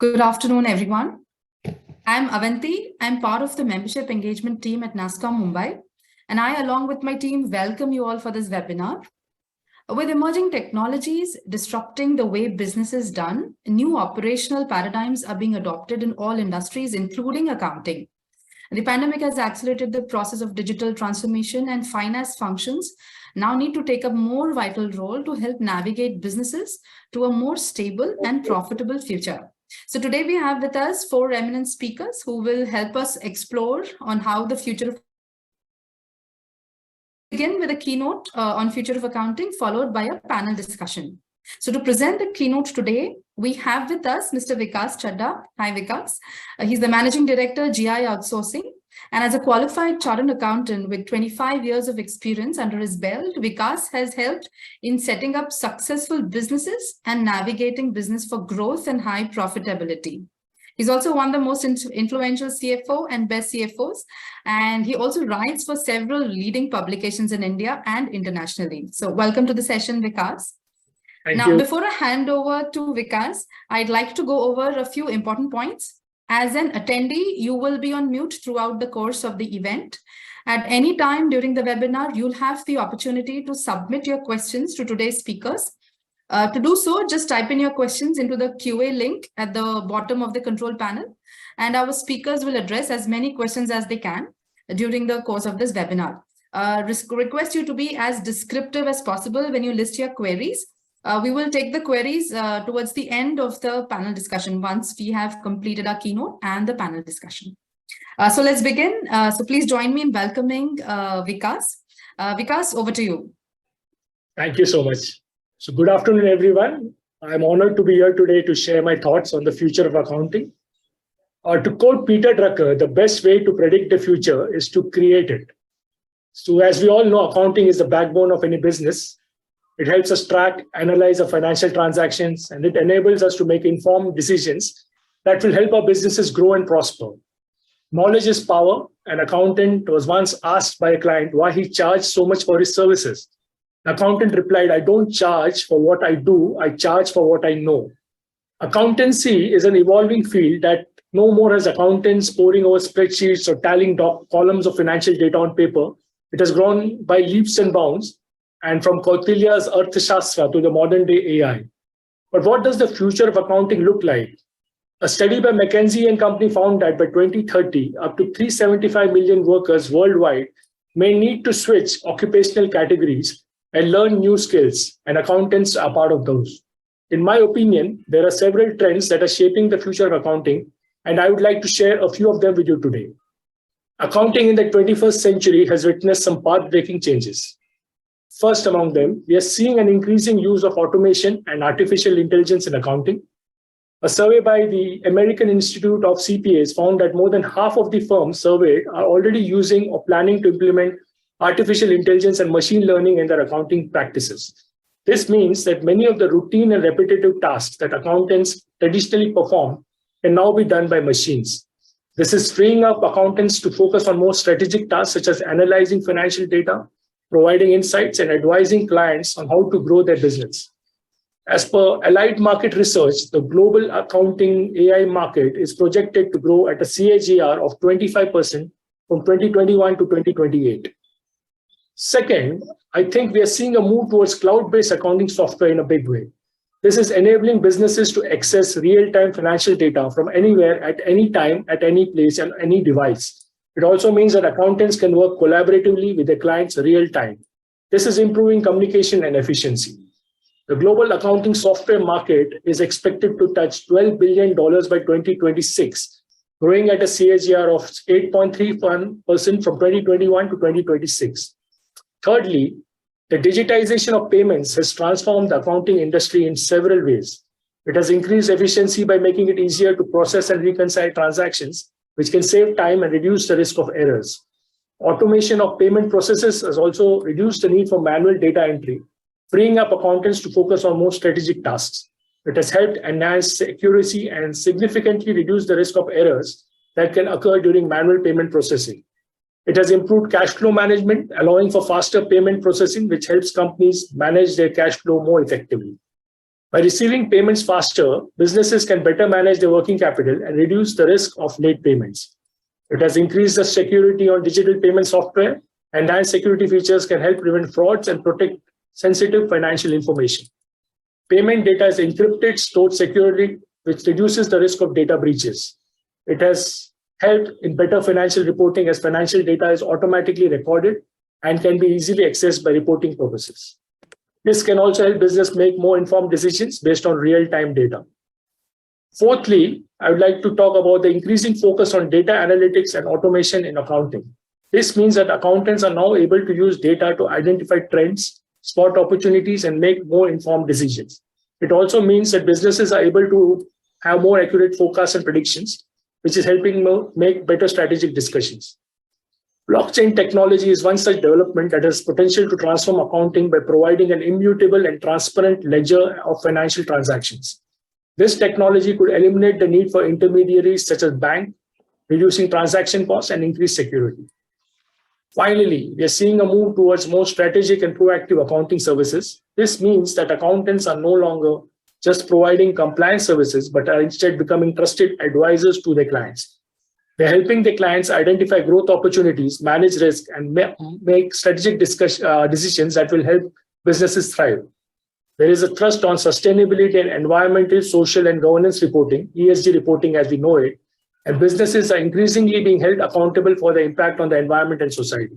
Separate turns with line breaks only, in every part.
Good afternoon, everyone. I'm Avanti. I'm part of the membership engagement team at Nagarajan, Mumbai. And I, along with my team, welcome you all for this webinar. With emerging technologies disrupting the way business is done, new operational paradigms are being adopted in all industries, including accounting. The pandemic has accelerated the process of digital transformation, and finance functions now need to take a more vital role to help navigate businesses to a more stable and profitable future. So today we have with us four eminent speakers who will help us explore on how the future of begin with a keynote on future of accounting, followed by a panel discussion. So to present the keynote today, we have with us Mr. Vikas Chadha. Hi, Vikas. He's the Managing Director, GI Outsourcing. And as a qualified chartered accountant with 25 years of experience under his belt, Vikas has helped in setting up successful businesses and navigating business for growth and high profitability. He's also one of the most influential CFO and best CFOs, and he also writes for several leading publications in India and internationally. So welcome to the session, Vikas.
Thank you.
Before I hand over to Vikas, I'd like to go over a few important points. As an attendee, you will be on mute throughout the course of the event. At any time during the webinar, you'll have the opportunity to submit your questions to today's speakers. To do so, just type in your questions into the QA link at the bottom of the control panel, and our speakers will address as many questions as they can during the course of this webinar. Request you to be as descriptive as possible when you list your queries. We will take the queries towards the end of the panel discussion once we have completed our keynote and the panel discussion. So let's begin. So please join me in welcoming Vikas. Vikas, over to you.
Thank you so much. So good afternoon, everyone. I'm honored to be here today to share my thoughts on the future of accounting. To quote Peter Drucker, the best way to predict the future is to create it. So as we all know, accounting is the backbone of any business. It helps us track, analyze our financial transactions, and it enables us to make informed decisions that will help our businesses grow and prosper. Knowledge is power. An accountant was once asked by a client why he charged so much for his services. The accountant replied, "I don't charge for what I do, I charge for what I know." Accountancy is an evolving field that no more has accountants poring over spreadsheets or tallying columns of financial data on paper. It has grown by leaps and bounds, and from Kautilya's Arthashastra to the modern day AI. But what does the future of accounting look like? A study by McKinsey & Company found that by 2030, up to 375 million workers worldwide may need to switch occupational categories and learn new skills, and accountants are part of those. In my opinion, there are several trends that are shaping the future of accounting, and I would like to share a few of them with you today. Accounting in the 21st century has witnessed some path-breaking changes. First among them, we are seeing an increasing use of automation and artificial intelligence in accounting. A survey by the American Institute of CPAs found that more than half of the firms surveyed are already using or planning to implement artificial intelligence and machine learning in their accounting practices. This means that many of the routine and repetitive tasks that accountants traditionally perform can now be done by machines. This is freeing up accountants to focus on more strategic tasks such as analyzing financial data, providing insights, and advising clients on how to grow their business. As per Allied Market Research, the global accounting AI market is projected to grow at a CAGR of 25% from 2021 to 2028. Second, I think we are seeing a move towards cloud-based accounting software in a big way. This is enabling businesses to access real-time financial data from anywhere, at any time, at any place, and any device. It also means that accountants can work collaboratively with their clients real time. This is improving communication and efficiency. The global accounting software market is expected to touch $12 billion by 2026, growing at a CAGR of 8.31% from 2021 to 2026. Thirdly, the digitization of payments has transformed the accounting industry in several ways. It has increased efficiency by making it easier to process and reconcile transactions, which can save time and reduce the risk of errors. Automation of payment processes has also reduced the need for manual data entry, freeing up accountants to focus on more strategic tasks. It has helped enhance accuracy and significantly reduce the risk of errors that can occur during manual payment processing. It has improved cash flow management, allowing for faster payment processing, which helps companies manage their cash flow more effectively. By receiving payments faster, businesses can better manage their working capital and reduce the risk of late payments. It has increased the security on digital payment software. Enhanced security features can help prevent frauds and protect sensitive financial information. Payment data is encrypted, stored securely, which reduces the risk of data breaches. It has helped in better financial reporting as financial data is automatically recorded and can be easily accessed by reporting purposes. This can also help business make more informed decisions based on real-time data. Fourthly, I would like to talk about the increasing focus on data analytics and automation in accounting. This means that accountants are now able to use data to identify trends, spot opportunities, and make more informed decisions. It also means that businesses are able to have more accurate forecasts and predictions, which is helping make better strategic discussions. Blockchain technology is one such development that has potential to transform accounting by providing an immutable and transparent ledger of financial transactions. This technology could eliminate the need for intermediaries such as banks, reducing transaction costs and increased security. Finally, we are seeing a move towards more strategic and proactive accounting services. This means that accountants are no longer just providing compliance services, but are instead becoming trusted advisors to their clients. They're helping their clients identify growth opportunities, manage risk, and make strategic decisions that will help businesses thrive. There is a thrust on sustainability and environmental, social, and governance reporting, ESG reporting as we know it, and businesses are increasingly being held accountable for the impact on the environment and society.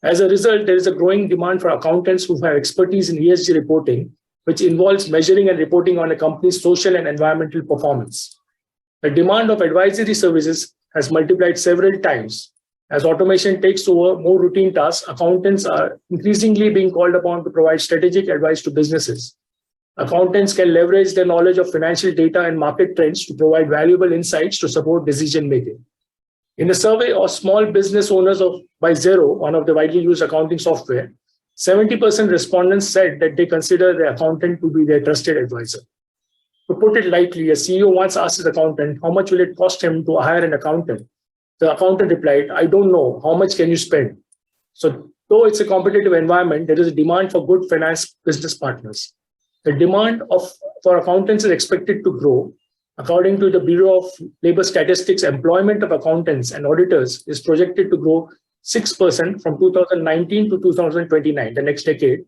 As a result, there is a growing demand for accountants who have expertise in ESG reporting, which involves measuring and reporting on a company's social and environmental performance. The demand of advisory services has multiplied several times. As automation takes over more routine tasks, accountants are increasingly being called upon to provide strategic advice to businesses. Accountants can leverage their knowledge of financial data and market trends to provide valuable insights to support decision making. In a survey of small business owners by Xero, one of the widely used accounting software, 70% respondents said that they consider their accountant to be their trusted advisor. To put it lightly, a CEO once asked his accountant, how much will it cost him to hire an accountant? The accountant replied, I don't know. How much can you spend? So though it's a competitive environment, there is a demand for good finance business partners. The demand for accountants is expected to grow. According to the Bureau of Labor Statistics, employment of accountants and auditors is projected to grow 6% from 2019 to 2029, the next decade,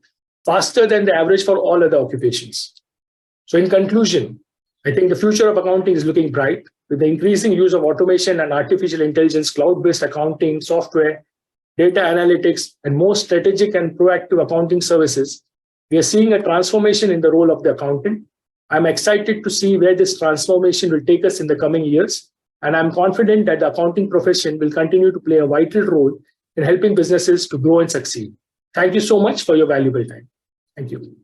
faster than the average for all other occupations. So in conclusion, I think the future of accounting is looking bright. With the increasing use of automation and artificial intelligence, cloud-based accounting, software, data analytics, and more strategic and proactive accounting services, we are seeing a transformation in the role of the accountant. I'm excited to see where this transformation will take us in the coming years, and I'm confident that the accounting profession will continue to play a vital role in helping businesses to grow and succeed. Thank you so much for your valuable time. Thank you.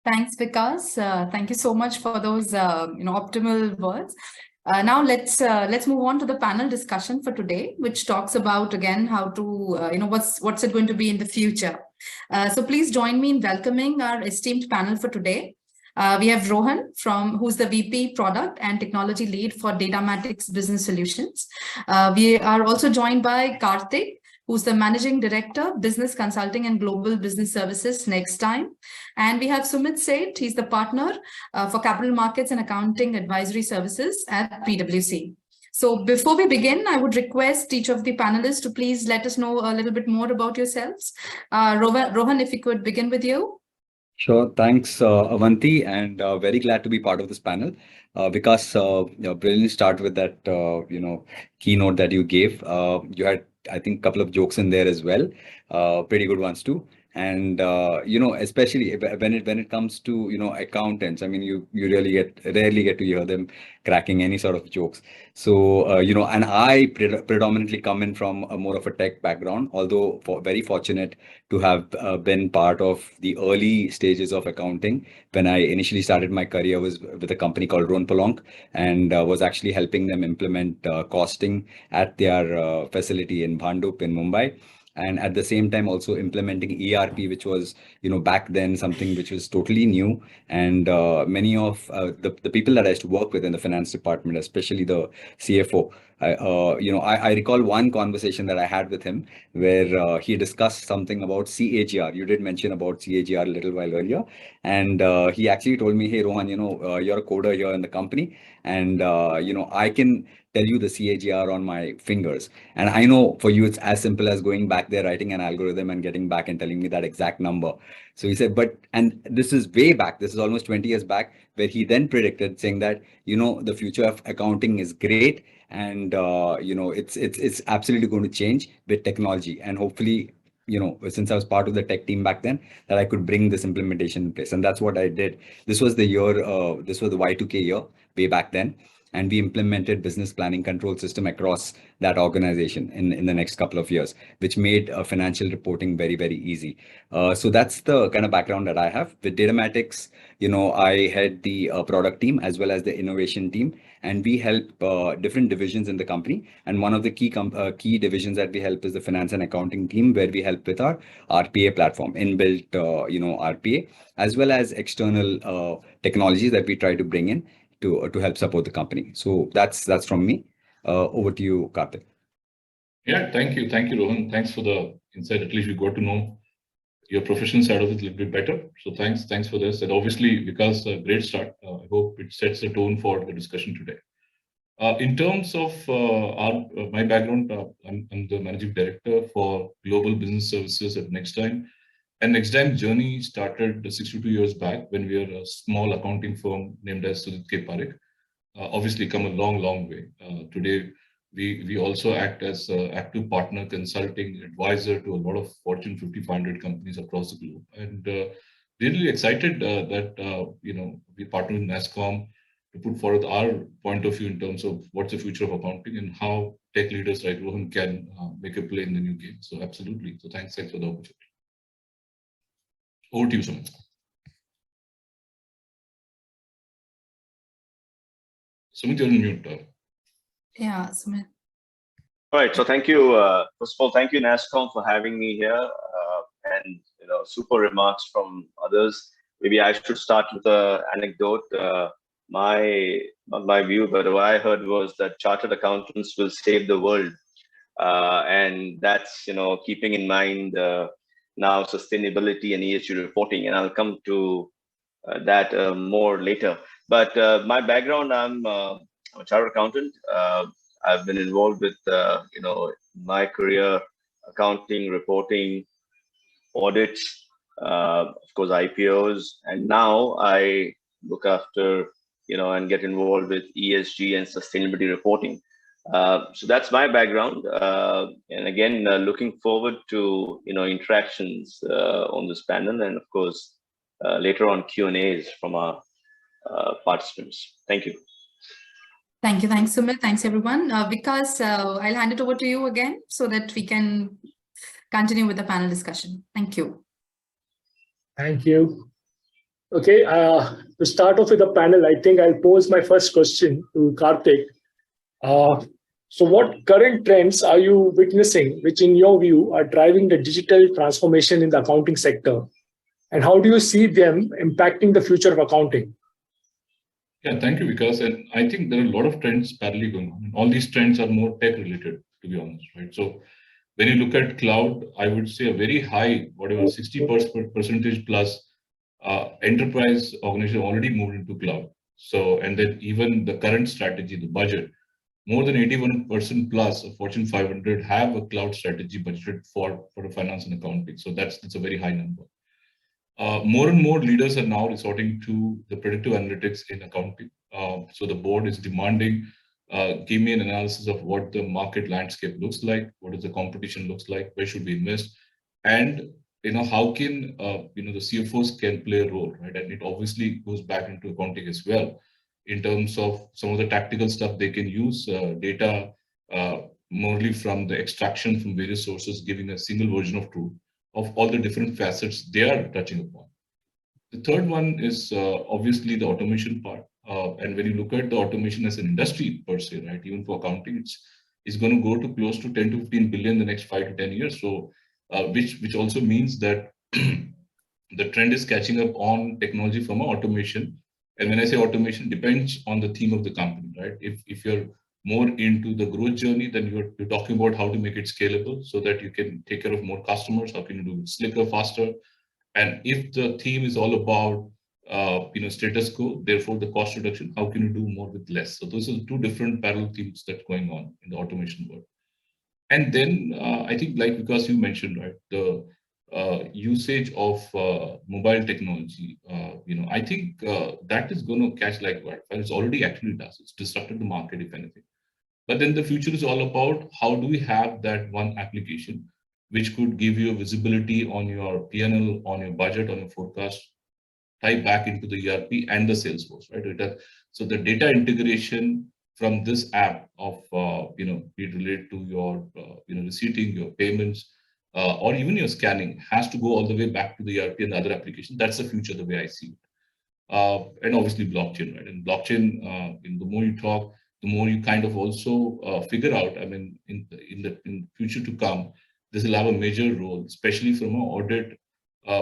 Thanks, Vikas. Thank you so much for those optimal words. Now let's move on to the panel discussion for today, which talks about again how to what's it going to be in the future. So please join me in welcoming our esteemed panel for today. We have Rohan who's the VP Product and Technology Lead for Datamatics Business Solutions. We are also joined by Kartik, who's the Managing Director, Business Consulting and Global Business Services, Nexdigm. And we have Sumit Seth, he's the Partner for Capital Markets and Accounting Advisory Services at PwC. So before we begin, I would request each of the panelists to please let us know a little bit more about yourselves. Rohan, if you could begin with you.
Sure. Thanks, Avanti, and very glad to be part of this panel. Vikas, brilliant start with that, keynote that you gave. You had, I think, a couple of jokes in there as well, pretty good ones too. And especially when it comes to accountants, I mean, you rarely get to hear them cracking any sort of jokes. So and I predominantly come in from a more of a tech background, although very fortunate to have been part of the early stages of accounting. When I initially started my career was with a company called Ron Polonc, and was actually helping them implement costing at their facility in Bhandup in Mumbai. and at the same time also implementing ERP, which was, back then something which was totally new. And many of the people that I used to work with in the finance department, especially the CFO, I recall one conversation that I had with him where he discussed something about CAGR. You did mention about CAGR a little while earlier, and he actually told me, "Hey, Rohan, you're a coder here in the company, and I can tell you the CAGR on my fingers. And I know for you, it's as simple as going back there, writing an algorithm and getting back and telling me that exact number." So he said, and this is way back, this is almost 20 years back, where he then predicted saying that, the future of accounting is great. And, it's absolutely going to change with technology. And hopefully, since I was part of the tech team back then, that I could bring this implementation in place. And that's what I did. This was the Y2K year, way back then. And we implemented business planning control system across that organization in the next couple of years, which made financial reporting very, very easy. So that's the kind of background that I have. With Datamatics, I had the product team as well as the innovation team, and we help different divisions in the company. And one of the key divisions that we help is the finance and accounting team, where we help with our RPA platform, inbuilt, RPA, as well as external technologies that we try to bring in to help support the company. So that's from me. Over to you, Kartik.
Yeah, thank you, Rohan. Thanks for the insight. At least we got to know your professional side of it a little bit better. So thanks for this. And obviously, because a great start. I hope it sets the tone for the discussion today. In terms of my background, I'm the managing director for global business services at Nexdigm. And Nexdigm journey started 62 years back when we were a small accounting firm named as Sumit Parekh. Obviously, come a long way. Today, we also act as an active partner, consulting advisor to a lot of Fortune 500 companies across the globe. And really excited that we partner with NASSCOM to put forward our point of view in terms of what's the future of accounting and how tech leaders like Rohan can make a play in the new game. So absolutely. So thanks for the opportunity. Over to you, Sumit. Sumit, you're on mute.
Yeah, Sumit.
All right. So thank you. First of all, thank you, NASSCOM, for having me here. And super remarks from others. Maybe I should start with an anecdote. Not my view, but what I heard was that chartered accountants will save the world, and that's keeping in mind now sustainability and ESG reporting, and I'll come to that more later. But my background, I'm a chartered accountant. I've been involved with my career, accounting, reporting, audits, of course IPOs, and now I look after and get involved with ESG and sustainability reporting. So that's my background, and again, looking forward to interactions on this panel, and of course later on Q&As from our participants. Thank you.
Thanks, Sumit. Thanks, everyone. Vikas, I'll hand it over to you again so that we can continue with the panel discussion. Thank you.
Thank you. Okay, to start off with the panel, I think I'll pose my first question to Kartik. So what current trends are you witnessing, which in your view are driving the digital transformation in the accounting sector? And how do you see them impacting the future of accounting?
Yeah, thank you, Vikas. And I think there are a lot of trends parallelly going on. And all these trends are more tech related, to be honest, right? So when you look at cloud, I would say a very high, 60% plus enterprise organization already moved into cloud. So, and then even the current strategy, the budget, more than 81% plus of Fortune 500 have a cloud strategy budgeted for the finance and accounting. So that's a very high number. More and more leaders are now resorting to the predictive analytics in accounting. So the board is demanding, give me an analysis of what the market landscape looks like, what does the competition looks like, where should we invest, and how can the CFOs can play a role, right? And it obviously goes back into accounting as well, in terms of some of the tactical stuff they can use, data morely from the extraction from various sources, giving a single version of truth of all the different facets they are touching upon. The third one is obviously the automation part. And when you look at the automation as an industry per se, right, even for accounting, it's going to go to close to 10 to 15 billion the next 5 to 10 years. So which also means that the trend is catching up on technology from automation. And when I say automation, depends on the theme of the company, right? If you're more into the growth journey, then you're talking about how to make it scalable so that you can take care of more customers. How can you do it slicker, faster? And if the theme is all about status quo, therefore the cost reduction, how can you do more with less? So those are two different parallel themes that's going on in the automation world. And then I think, like because you mentioned, right, the usage of mobile technology, I think that is going to catch like wildfire. It's already actually does. It's disrupted the market, if anything. But then the future is all about how do we have that one application which could give you a visibility on your P&L, on your budget, on your forecast, tie back into the ERP and the Salesforce, right? So the data integration from this app of, be it related to your, receipting, your payments, or even your scanning has to go all the way back to the ERP and the other application. That's the future, the way I see it. And obviously blockchain, right? And blockchain, the more you talk, the more you kind of also figure out, I mean, in future to come, this will have a major role, especially from an audit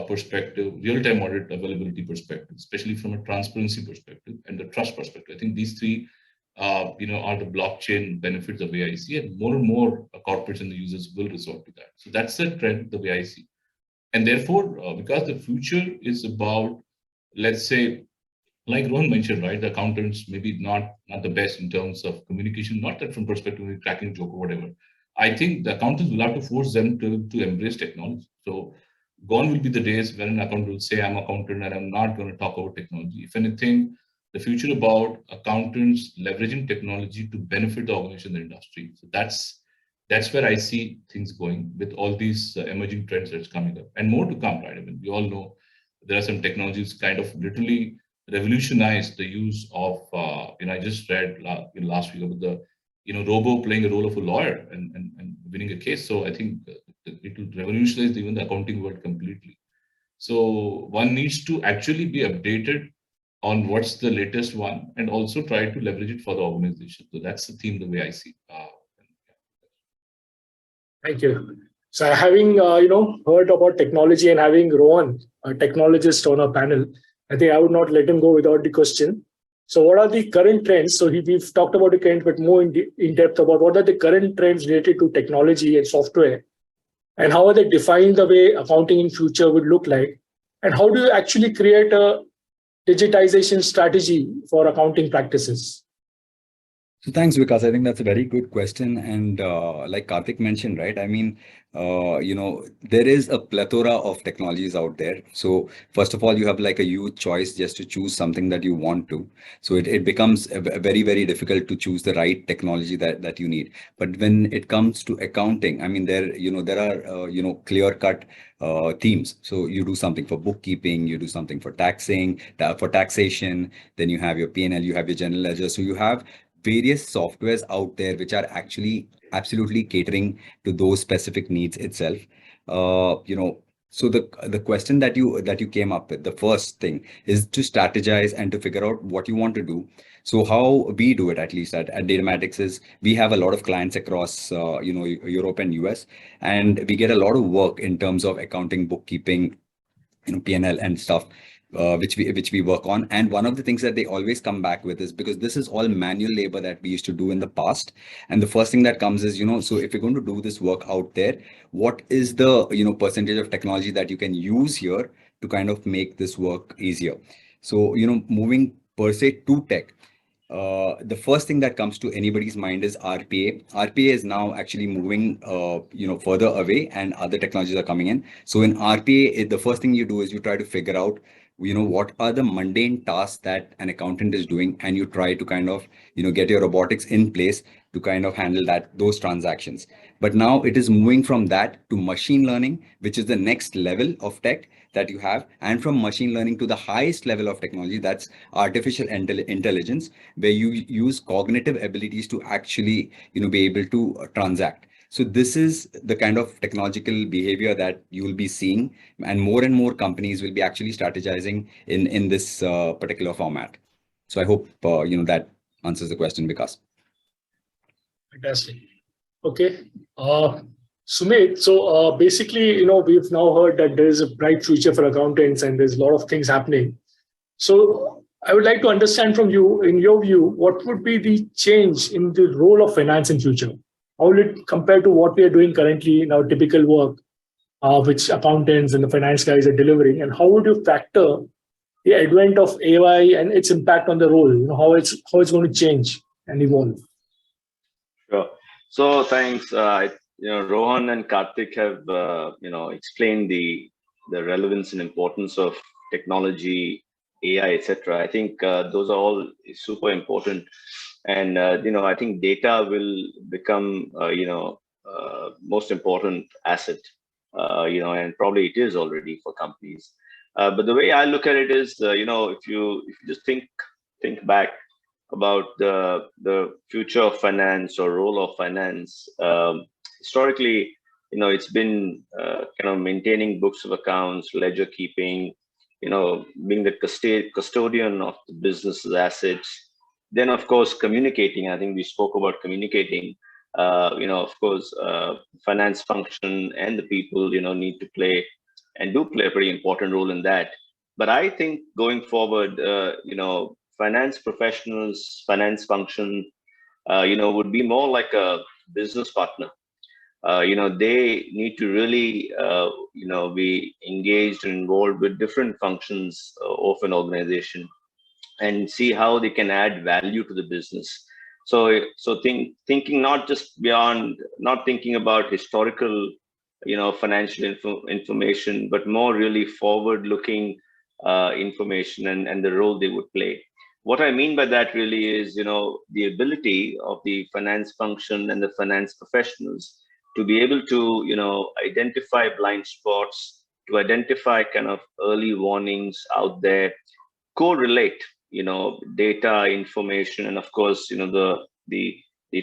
perspective, real-time audit availability perspective, especially from a transparency perspective and the trust perspective. I think these three, are the blockchain benefits the way I see it. More and more corporates and the users will resort to that. So that's the trend, the way I see. And therefore, because the future is about, let's say, like Rohan mentioned, right, the accountants maybe not the best in terms of communication, not that from perspective of cracking joke or whatever. I think the accountants will have to force them to embrace technology. So gone will be the days when an accountant will say, I'm an accountant and I'm not going to talk about technology. If anything, the future about accountants leveraging technology to benefit the organization, the industry. So that's where I see things going with all these emerging trends that's coming up and more to come, right? I mean, we all know there are some technologies kind of literally revolutionized the use of, I just read last week about the, robo playing a role of a lawyer and winning a case. So I think it will revolutionize even the accounting world completely. So one needs to actually be updated on what's the latest one and also try to leverage it for the organization. So that's the theme, the way I see it.
Thank you. So having, heard about technology and having Rohan, a technologist on our panel, I think I would not let him go without the question. So what are the current trends? So we've talked about the current, but more in depth about what are the current trends related to technology and software, and how are they defining the way accounting in future would look like? And how do you actually create a digitization strategy for accounting practices?
So thanks, Vikas. I think that's a very good question. And like Kartik mentioned, right? I mean, there is a plethora of technologies out there. So first of all, you have like a huge choice just to choose something that you want to. So it becomes very, very difficult to choose the right technology that you need. But when it comes to accounting, I mean, there are, clear-cut themes. So you do something for bookkeeping, you do something for for taxation, then you have your P&L, you have your general ledger. So you have various softwares out there which are actually absolutely catering to those specific needs itself. So the question that you came up with, the first thing is to strategize and to figure out what you want to do. So how we do it, at least at Datamatics, is we have a lot of clients across Europe and US, and we get a lot of work in terms of accounting, bookkeeping, P&L and stuff. Which we work on. And one of the things that they always come back with is because this is all manual labor that we used to do in the past. And the first thing that comes is, so if you're going to do this work out there, what is the, percentage of technology that you can use here to kind of make this work easier? So, moving per se to tech, the first thing that comes to anybody's mind is RPA. RPA is now actually moving, further away, and other technologies are coming in. So in RPA, the first thing you do is you try to figure out, what are the mundane tasks that an accountant is doing, and you try to kind of, get your robotics in place to kind of handle those transactions. But now it is moving from that to machine learning, which is the next level of tech that you have, and from machine learning to the highest level of technology, that's artificial intelligence, where you use cognitive abilities to actually, be able to transact. So this is the kind of technological behavior that you will be seeing, and more companies will be actually strategizing in this particular format. So I hope that answers the question, Vikas.
Fantastic. Okay. Sumit, so basically, we've now heard that there is a bright future for accountants and there's a lot of things happening. So I would like to understand from you, in your view, what would be the change in the role of finance in future? How will it compare to what we are doing currently in our typical work, which accountants and the finance guys are delivering? And how would you factor the advent of AI and its impact on the role? How it's going to change and evolve?
Sure. So thanks. Rohan and Kartik have explained the relevance and importance of technology, AI, etc. I think those are all super important, and I think data will become most important asset. And probably it is already for companies. But the way I look at it is, if you just think back about the future of finance or role of finance, historically, it's been kind of maintaining books of accounts, ledger keeping, being the custodian of the business's assets. Then, of course, communicating. I think we spoke about communicating. Of course, finance function and the people, need to play and do play a pretty important role in that. But I think going forward, finance professionals, finance function, would be more like a business partner. They need to really, be engaged and involved with different functions of an organization and see how they can add value to the business. So thinking not just beyond, not thinking about historical, financial information, but more really forward-looking information and the role they would play. What I mean by that really is, the ability of the finance function and the finance professionals to be able to, identify blind spots, to identify kind of early warnings out there, correlate, data, information, and of course, the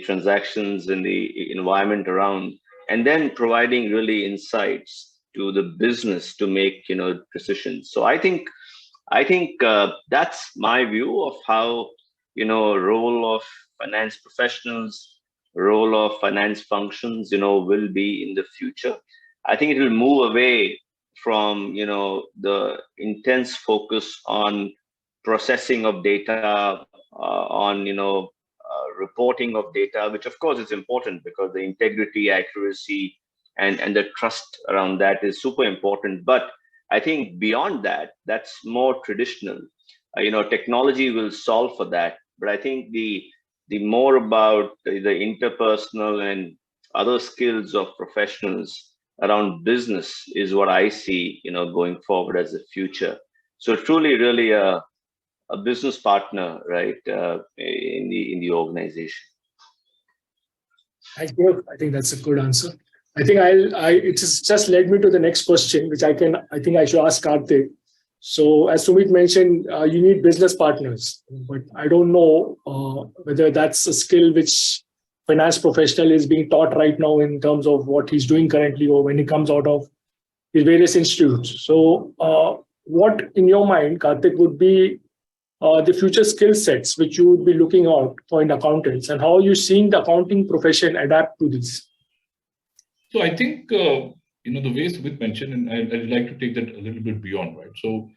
transactions and the environment around, and then providing really insights to the business to make, decisions. So I think that's my view of how, role of finance professionals, role of finance functions, will be in the future. I think it will move away from, the intense focus on processing of data, on, reporting of data, which of course is important because the integrity, accuracy, and the trust around that is super important. But I think beyond that, that's more traditional. Technology will solve for that. But I think the more about the interpersonal and other skills of professionals around business is what I see, going forward as the future. So truly, really a business partner, right, in the organization.
Thank you. I think that's a good answer. I think it just led me to the next question, which I think I should ask Kartik. So as Sumit mentioned, you need business partners, but I don't know whether that's a skill which finance professional is being taught right now in terms of what he's doing currently or when he comes out of his various institutes. So what in your mind, Kartik, would be the future skill sets which you would be looking out for in accountants, and how are you seeing the accounting profession adapt to this?
So I think, the way Sumit mentioned, and I'd like to take that a little bit beyond, right? So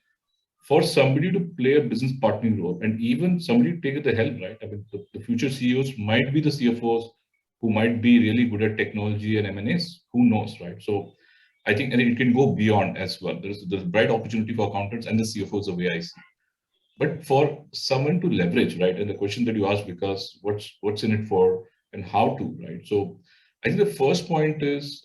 for somebody to play a business partnering role, and even somebody to take at the helm, right? I mean, the future CEOs might be the CFOs who might be really good at technology and M&As, who knows, right? So I think it can go beyond as well. There's bright opportunity for accountants and the CFOs the way I see. But for someone to leverage, right? And the question that you asked, Vikas, what's in it for and how to, right? So I think the first point is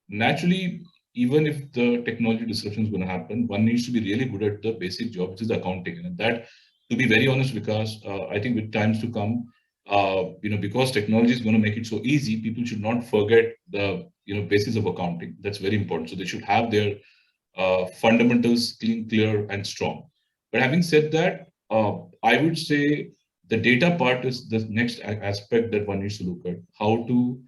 naturally, even if the technology disruption is going to happen, one needs to be really good at the basic job, which is accounting. And that, to be very honest, because I think with times to come, because technology is going to make it so easy, people should not forget the basis of accounting. That's very important. So they should have their fundamentals clear, and strong. But having said that, I would say the data part is the next aspect that one needs to look at. How to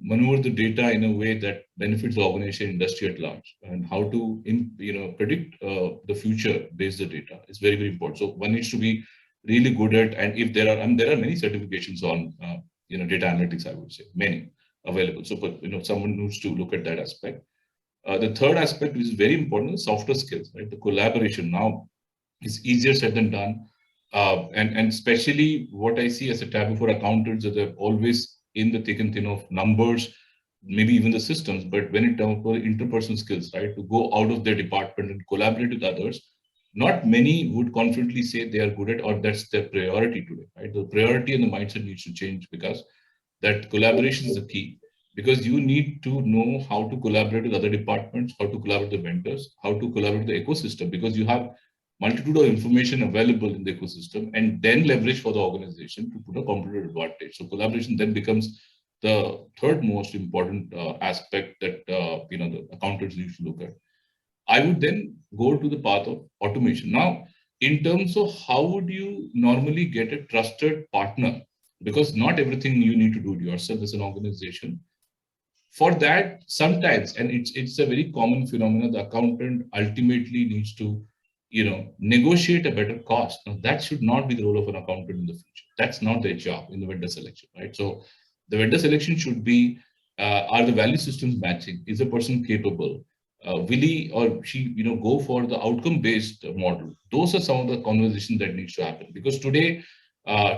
maneuver the data in a way that benefits the organization, industry at large, and how to predict the future based on the data. It's very, very important. So one needs to be really good at, and if there are many certifications on data analytics, I would say many. available. So, but, someone needs to look at that aspect. The third aspect, which is very important, is softer skills, right? The collaboration now is easier said than done. And especially what I see as a taboo for accountants is they're always in the thick and thin of numbers, maybe even the systems, but when it comes to interpersonal skills, right, to go out of their department and collaborate with others, not many would confidently say they are good at, or that's their priority today, right? The priority and the mindset needs to change, because that collaboration is the key. Because you need to know how to collaborate with other departments, how to collaborate with the vendors, how to collaborate with the ecosystem, because you have multitude of information available in the ecosystem, and then leverage for the organization to put a competitive advantage. So collaboration then becomes the third most important aspect that the accountants need to look at. I would then go to the path of automation. Now, in terms of how would you normally get a trusted partner, because not everything you need to do it yourself as an organization. For that, sometimes, and it's a very common phenomenon, the accountant ultimately needs to, negotiate a better cost. Now, that should not be the role of an accountant in the future. That's not their job in the vendor selection, right? So the vendor selection should be, are the value systems matching? Is the person capable? Will he or she, go for the outcome-based model? Those are some of the conversations that needs to happen. Because today,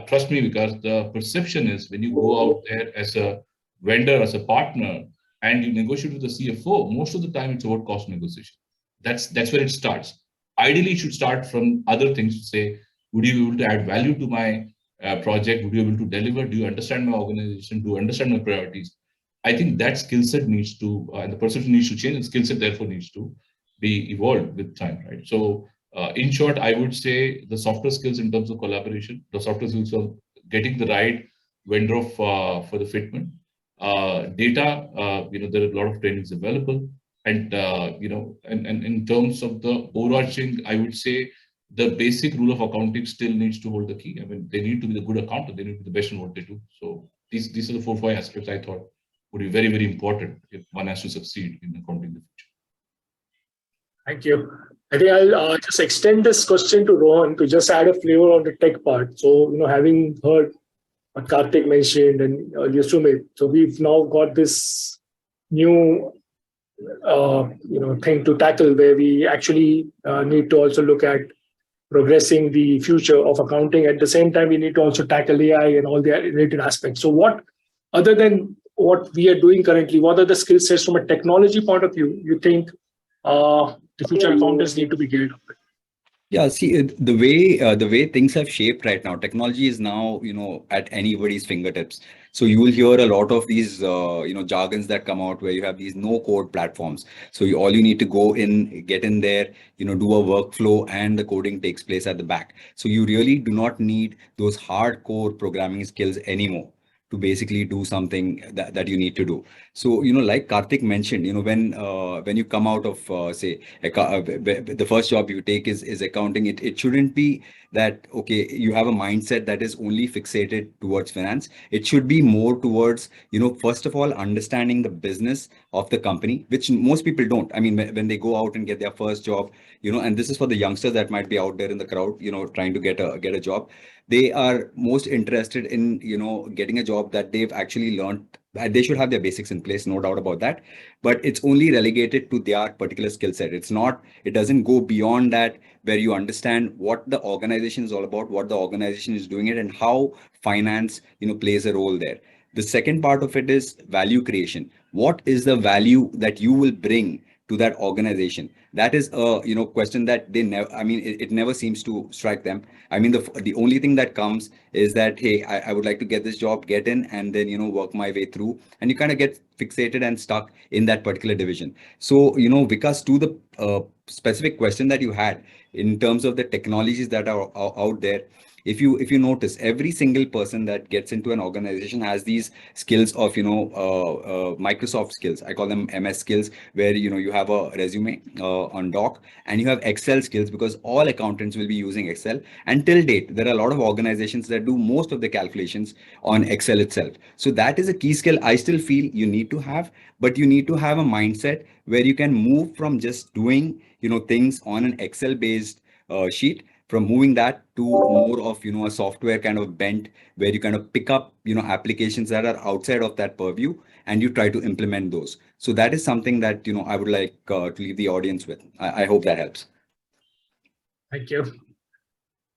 trust me, because the perception is when you go out there as a vendor, as a partner, and you negotiate with the CFO, most of the time it's about cost negotiation. That's where it starts. Ideally, it should start from other things to say, would you be able to add value to my project? Would you be able to deliver? Do you understand my organization? Do you understand my priorities? I think that skill set needs to, and the perception needs to change, and skill set therefore needs to be evolved with time, right? So in short, I would say the softer skills in terms of collaboration, the softer skills of getting the right vendor for the fitment. Data, there are a lot of trainings available. And, and in terms of the overarching, I would say the basic rule of accounting still needs to hold the key. I mean, they need to be the good accountant. They need to be the best in what they do. So these are the 4 or 5 aspects I thought would be very, very important if one has to succeed in accounting in the future.
Thank you. I think I'll just extend this question to Rohan to just add a flavor on the tech part. So, having heard what Kartik mentioned and earlier Sumit, so we've now got this new thing to tackle where we actually need to also look at progressing the future of accounting. At the same time, we need to also tackle AI and all the related aspects. So what, other than what we are doing currently, what are the skill sets from a technology point of view you think the future accountants need to be geared up with?
Yeah, see, the way things have shaped right now, technology is now, at anybody's fingertips. So you will hear a lot of these, jargons that come out where you have these no-code platforms. So all you need to go in, get in there, do a workflow, and the coding takes place at the back. So you really do not need those hardcore programming skills anymore to basically do something that you need to do. So, like Kartik mentioned, when you come out of, say, the first job you take is accounting, it shouldn't be that, okay, you have a mindset that is only fixated towards finance. It should be more towards, first of all, understanding the business of the company, which most people don't. I mean, when they go out and get their first job, and this is for the youngsters that might be out there in the crowd, trying to get a job. They are most interested in, getting a job that they've actually learned. They should have their basics in place, no doubt about that. But it's only relegated to their particular skill set. It doesn't go beyond that, where you understand what the organization is all about, what the organization is doing it, and how finance, plays a role there. The second part of it is value creation. What is the value that you will bring to that organization? That is a question that they never, I mean, it never seems to strike them. I mean, the only thing that comes is that, hey, I would like to get this job, get in, and then work my way through, and you kind of get fixated and stuck in that particular division. So Vikas, to the specific question that you had in terms of the technologies that are out there, if you notice, every single person that gets into an organization has these skills of Microsoft skills. I call them MS skills, where you have a resume on doc, and you have Excel skills, because all accountants will be using Excel. And till date, there are a lot of organizations that do most of the calculations on Excel itself. So that is a key skill I still feel you need to have, but you need to have a mindset where you can move from just doing things on an Excel based sheet from moving that to more of, a software kind of bent where you kind of pick up, applications that are outside of that purview and you try to implement those. So that is something that, I would like to leave the audience with. I hope that helps.
Thank you.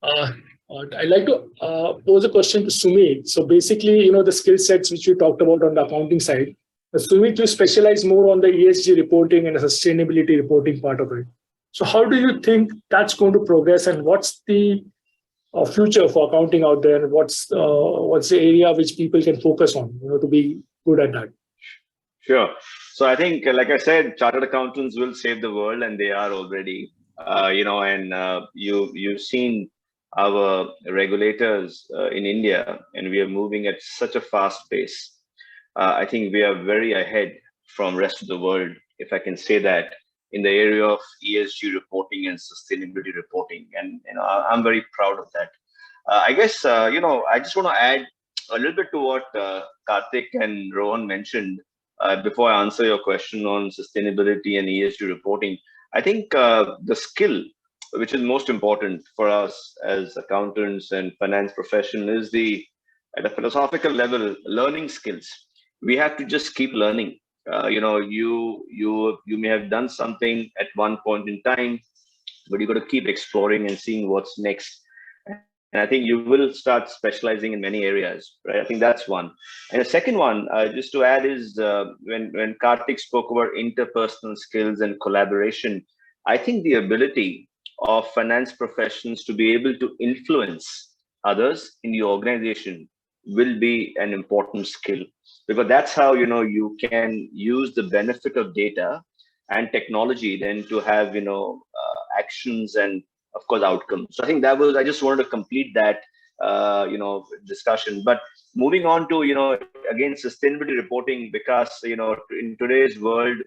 I'd like to pose a question to Sumit. So basically, the skill sets which you talked about on the accounting side, Sumit, you specialize more on the ESG reporting and the sustainability reporting part of it. So how do you think that's going to progress, and what's the future for accounting out there, and what's the area which people can focus on, to be good at that?
Sure. So I think, like I said, chartered accountants will save the world, and they are already. You've seen our regulators in India, and we are moving at such a fast pace. I think we are very ahead from rest of the world, if I can say that, in the area of ESG reporting and sustainability reporting. And I'm very proud of that. I guess, I just want to add a little bit to what Kartik and Rohan mentioned before I answer your question on sustainability and ESG reporting. I think the skill which is most important for us as accountants and finance professionals is at a philosophical level, learning skills. We have to just keep learning. You may have done something at one point in time, but you got to keep exploring and seeing what's next. And I think you will start specializing in many areas, right? I think that's one. And the second one, just to add, is when Kartik spoke about interpersonal skills and collaboration, I think the ability of finance professions to be able to influence others in the organization will be an important skill, because that's how you can use the benefit of data and technology then to have actions and of course outcomes. So I think I just wanted to complete that discussion. But moving on to again sustainability reporting, because in today's world,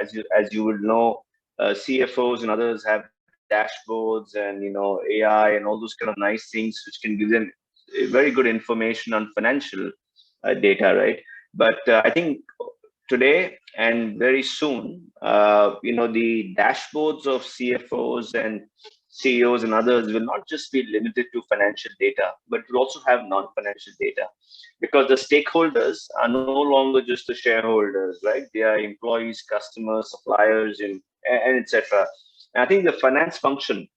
as you would know, CFOs and others have dashboards and AI and all those kind of nice things which can give them very good information on financial data, right? But I think today and very soon, the dashboards of CFOs and CEOs and others will not just be limited to financial data, but will also have non-financial data, because the stakeholders are no longer just the shareholders, right? They are employees, customers, suppliers, and etc. And I think the finance function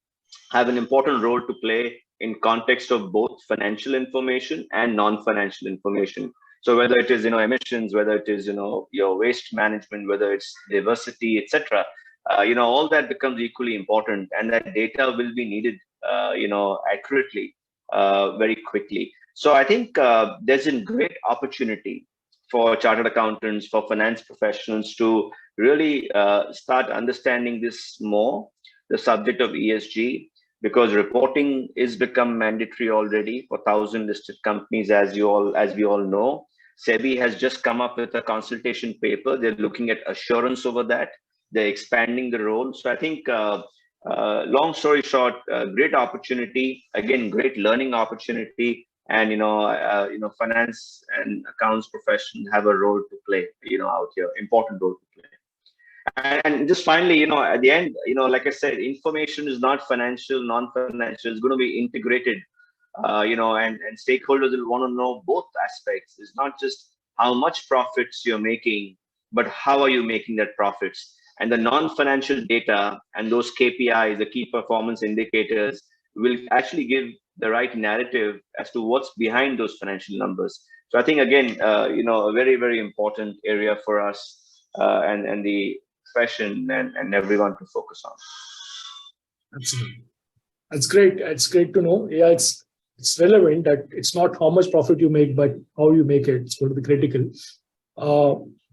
have an important role to play in context of both financial information and non-financial information. So whether it is emissions, whether it is your waste management, whether it's diversity, etc., all that becomes equally important, and that data will be needed accurately very quickly. So I think there's a great opportunity for chartered accountants, for finance professionals to really start understanding this more, the subject of ESG, because reporting is become mandatory already for 1,000 listed companies, as we all know. SEBI has just come up with a consultation paper. They're looking at assurance over that. They're expanding the role. So I think, long story short, great opportunity, again, great learning opportunity, and finance and accounts profession have a role to play, out here, important role to play. And just finally, at the end, like I said, information is not financial, non-financial. It's going to be integrated, and stakeholders will want to know both aspects. It's not just how much profits you're making, but how are you making that profits? And the non-financial data and those KPIs, the key performance indicators, will actually give the right narrative as to what's behind those financial numbers. So I think, again, a very, very important area for us and the profession and everyone to focus on.
Absolutely. That's great. It's great to know. Yeah, it's relevant that it's not how much profit you make, but how you make it. It's going to be critical.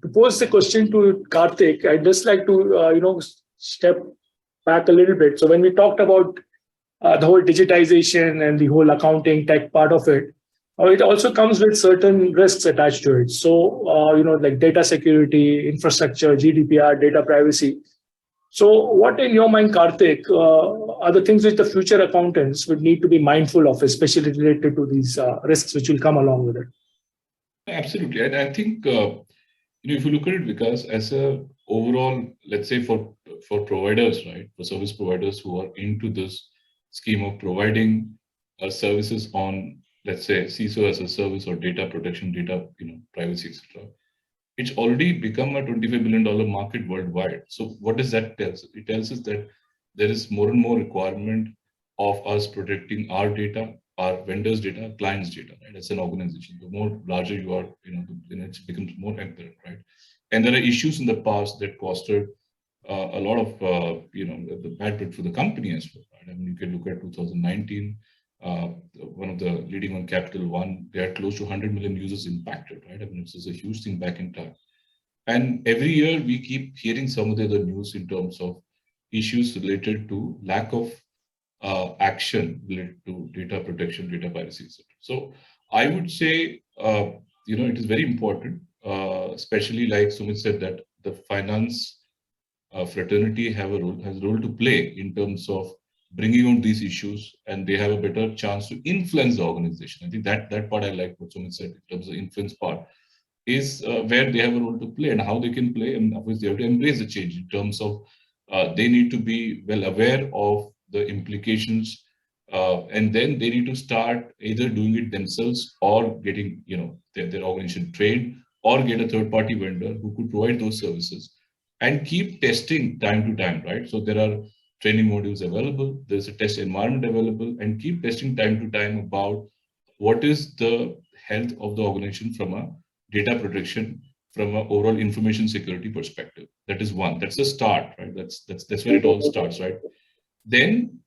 To pose the question to Kartik, I'd just like to, step back a little bit. So when we talked about the whole digitization and the whole accounting tech part of it, it also comes with certain risks attached to it. So, like data security, infrastructure, GDPR, data privacy. So what in your mind, Kartik, are the things which the future accountants would need to be mindful of, especially related to these risks which will come along with it?
Absolutely. And I think, if you look at it, Vikas, as a overall, let's say for providers, right, for service providers who are into this scheme of providing services on, let's say, CISO as a service or data protection, data, privacy, etc. It's already become a $25 billion market worldwide. So what does that tell us? It tells us that there is more and more requirement of us protecting our data, our vendors' data, clients' data, right? As an organization, the more larger you are, it becomes more apparent, right? And there are issues in the past that costed a lot of, the bad bit for the company as well, right? I mean, you can look at 2019, one of the leading on Capital One, they had close to 100 million users impacted, right? I mean, it's a huge thing back in time. And every year we keep hearing some of the other news in terms of issues related to lack of action related to data protection, data privacy, etc. So I would say, it is very important, especially like Sumit said, that the finance fraternity has a role to play in terms of bringing on these issues, and they have a better chance to influence the organization. I think that part I like what Sumit said in terms of the influence part is where they have a role to play and how they can play, and of course they have to embrace the change in terms of they need to be well aware of the implications, and then they need to start either doing it themselves or getting their organization trained, or get a third-party vendor who could provide those services, and keep testing time to time, right? So there are training modules available, there's a test environment available, and keep testing time to time about what is the health of the organization from a data protection, from an overall information security perspective. That is one. That's the start, right? That's where it all starts, right? Then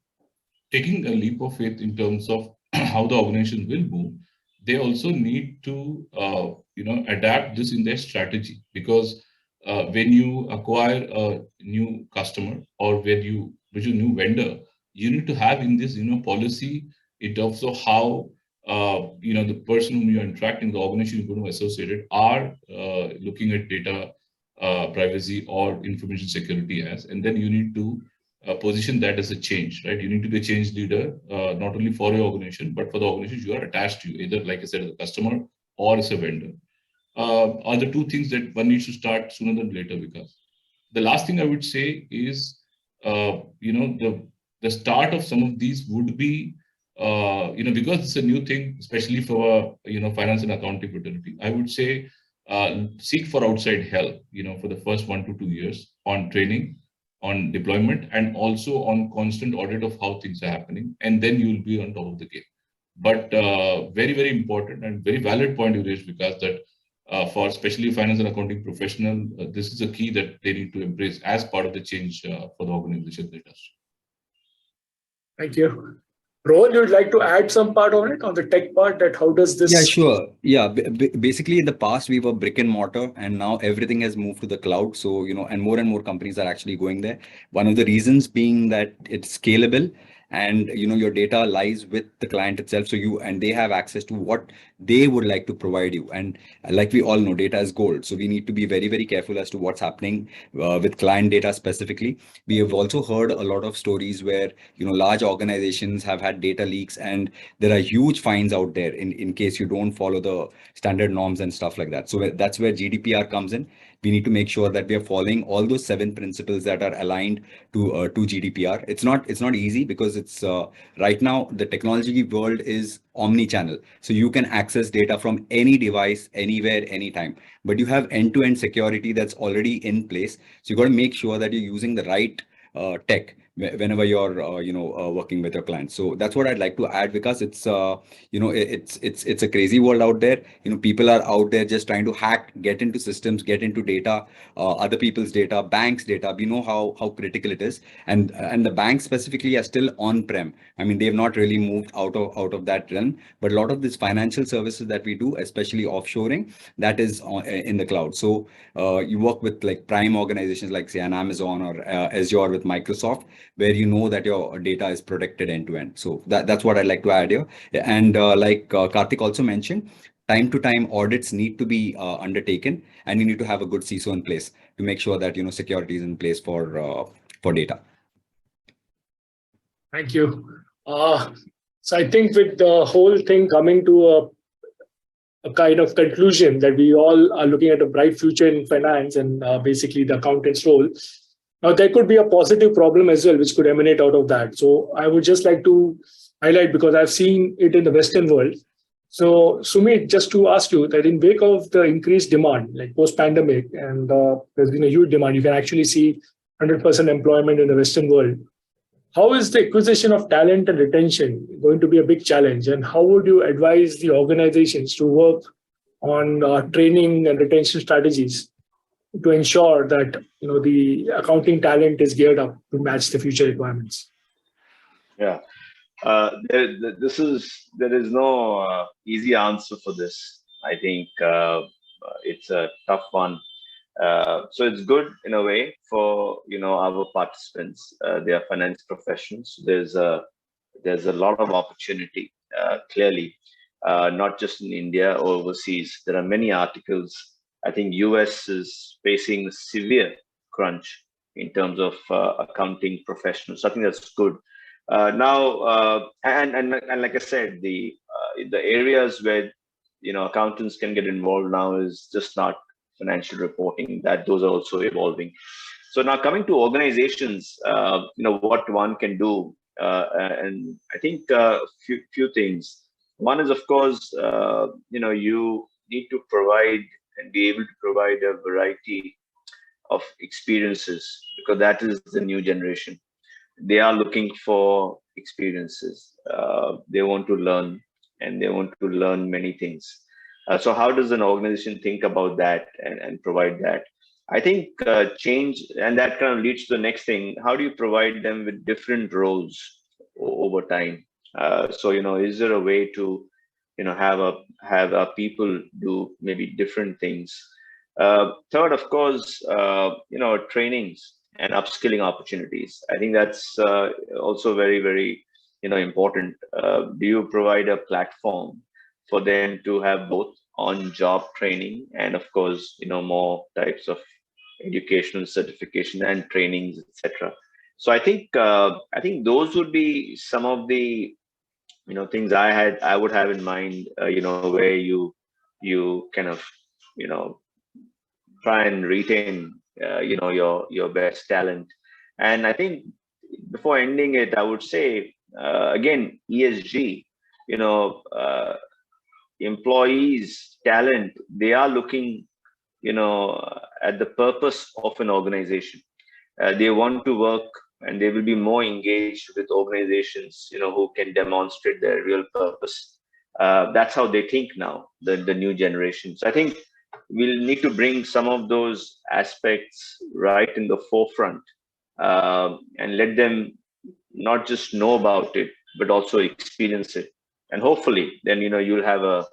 taking a leap of faith in terms of how the organization will move, they also need to adapt this in their strategy, because when you acquire a new customer or when you with a new vendor, you need to have in this policy in terms of how the person whom you're interacting, the organization you're going to associate it, are looking at data privacy or information security as, and then you need to position that as a change, right? You need to be a change leader, not only for your organization, but for the organizations you are attached to, either, like I said, as a customer or as a vendor. Are the two things that one needs to start sooner than later, because the last thing I would say is, the start of some of these would be, because it's a new thing, especially for, finance and accounting fraternity, I would say, seek for outside help, for the first 1 to 2 years on training, on deployment, and also on constant audit of how things are happening. And then you'll be on top of the game. But very, very important and very valid point you raised, because that for especially finance and accounting professional, this is a key that they need to embrace as part of the change for the organization they does.
Thank you. Rohan, you'd like to add some part on it, on the tech part, that how does this?
Yeah, sure. Yeah, basically in the past we were brick and mortar, and now everything has moved to the cloud. So, and more companies are actually going there. One of the reasons being that it's scalable, and your data lies with the client itself, so they have access to what they would like to provide you. And like we all know, data is gold, so we need to be very, very careful as to what's happening with client data specifically. We have also heard a lot of stories where large organizations have had data leaks, and there are huge fines out there in case you don't follow the standard norms and stuff like that. So that's where GDPR comes in. We need to make sure that we are following all those 7 principles that are aligned to GDPR. It's not easy, because it's right now the technology world is omni-channel, so you can access data from any device, anywhere, anytime, but you have end-to-end security that's already in place. So you got to make sure that you're using the right tech whenever you're working with your clients. So that's what I'd like to add, because it's it's a crazy world out there. People are out there just trying to hack, get into systems, get into data, other people's data, banks data. We know how critical it is, and the banks specifically are still on-prem. I mean, they have not really moved out of that realm, but a lot of these financial services that we do, especially offshoring, that is in the cloud. So you work with like prime organizations like, say, an Amazon or Azure with Microsoft, where that your data is protected end to end. So that's what I'd like to add here. And like Kartik also mentioned, time to time audits need to be undertaken, and you need to have a good CISO in place to make sure that security is in place for data.
Thank you. So I think with the whole thing coming to a kind of conclusion that we all are looking at a bright future in finance and basically the accountant's role, Now, there could be a positive problem as well, which could emanate out of that. So I would just like to highlight, because I've seen it in the Western world. So Sumit, just to ask you that in wake of the increased demand, like post-pandemic, and there's been a huge demand, you can actually see 100% employment in the Western world. How is the acquisition of talent and retention going to be a big challenge? And how would you advise the organizations to work on training and retention strategies to ensure that the accounting talent is geared up to match the future requirements?
Yeah, there is no easy answer for this. I think it's a tough one. So it's good in a way for our participants. They are finance professionals. There's a lot of opportunity, clearly, not just in India or overseas. There are many articles. I think US is facing severe crunch in terms of accounting professionals. I think that's good. Now, and like I said, the areas where accountants can get involved now is just not financial reporting. That those are also evolving. So now coming to organizations, what one can do, and I think few things. One is, of course, you need to provide and be able to provide a variety of experiences, because that is the new generation. They are looking for experiences. They want to learn, and they want to learn many things. So how does an organization think about that and provide that? I think change, and that kind of leads to the next thing. How do you provide them with different roles over time? So is there a way to have people do maybe different things? Third, of course, trainings and upskilling opportunities. I think that's also very, very important. Do you provide a platform for them to have both on-job training and, of course, more types of educational certification and trainings, etc. So I think those would be some of the things I would have in mind. Where you kind of try and retain your best talent. And I think before ending it, I would say again, ESG. Employees, talent, they are looking at the purpose of an organization. They want to work, and they will be more engaged with organizations who can demonstrate their real purpose. That's how they think now, the new generation. So I think we'll need to bring some of those aspects right in the forefront, and let them not just know about it, but also experience it. And hopefully then you'll have a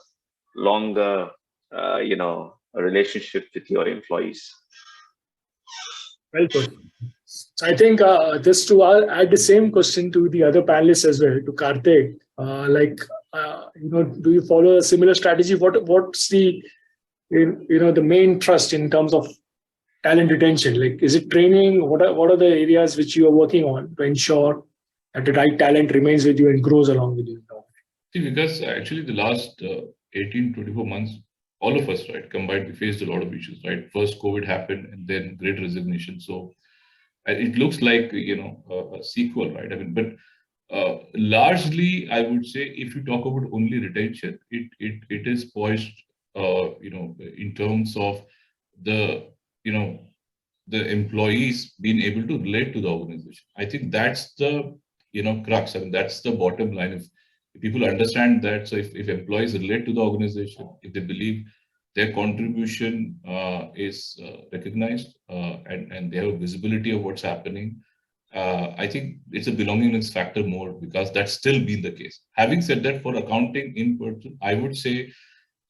longer a relationship with your employees.
Well put. So I think just to add the same question to the other panelists as well, to Kartik, do you follow a similar strategy? What's the the main thrust in terms of talent retention? Like, is it training? What are the areas which you are working on to ensure that the right talent remains with you and grows along with you?
See, because actually the last 18, 24 months, all of us, right, combined, we faced a lot of issues, right? First COVID happened, and then Great Resignation. So it looks like, a sequel, right? I mean, but largely, I would say, if you talk about only retention, it is poised, in terms of the employees being able to relate to the organization. I think that's the, crux. I mean, that's the bottom line. If people understand that, so if employees relate to the organization, if they believe their contribution is recognized, and they have a visibility of what's happening, I think it's a belongingness factor more, because that's still been the case. Having said that, for accounting in person, I would say,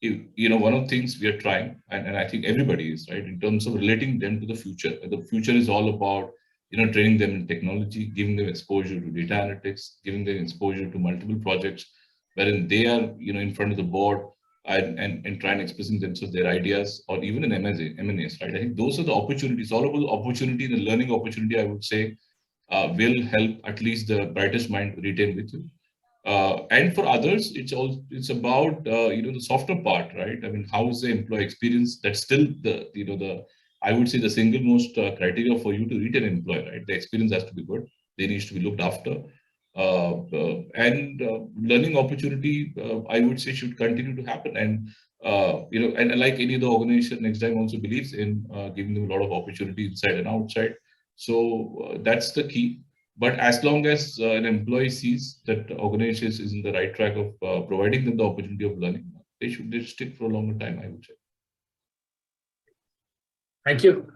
one of the things we are trying, and I think everybody is, right, in terms of relating them to the future. The future is all about training them in technology, giving them exposure to data analytics, giving them exposure to multiple projects, wherein they are, in front of the board and trying expressing themselves, their ideas, or even in M&As, right? I think those are the opportunities. All about the opportunity, the learning opportunity, I would say, will help at least the brightest mind retain with you. And for others, it's about the softer part, right? I mean, how is the employee experience? That's still the I would say the single most criteria for you to retain an employee, right? The experience has to be good. They need to be looked after. And learning opportunity, I would say, should continue to happen. And, and like any other organization, Nexdigm also believes in giving them a lot of opportunity inside and outside. So that's the key. But as long as an employee sees that the organization is in the right track of providing them the opportunity of learning, they should stick for a longer time, I would say.
Thank you.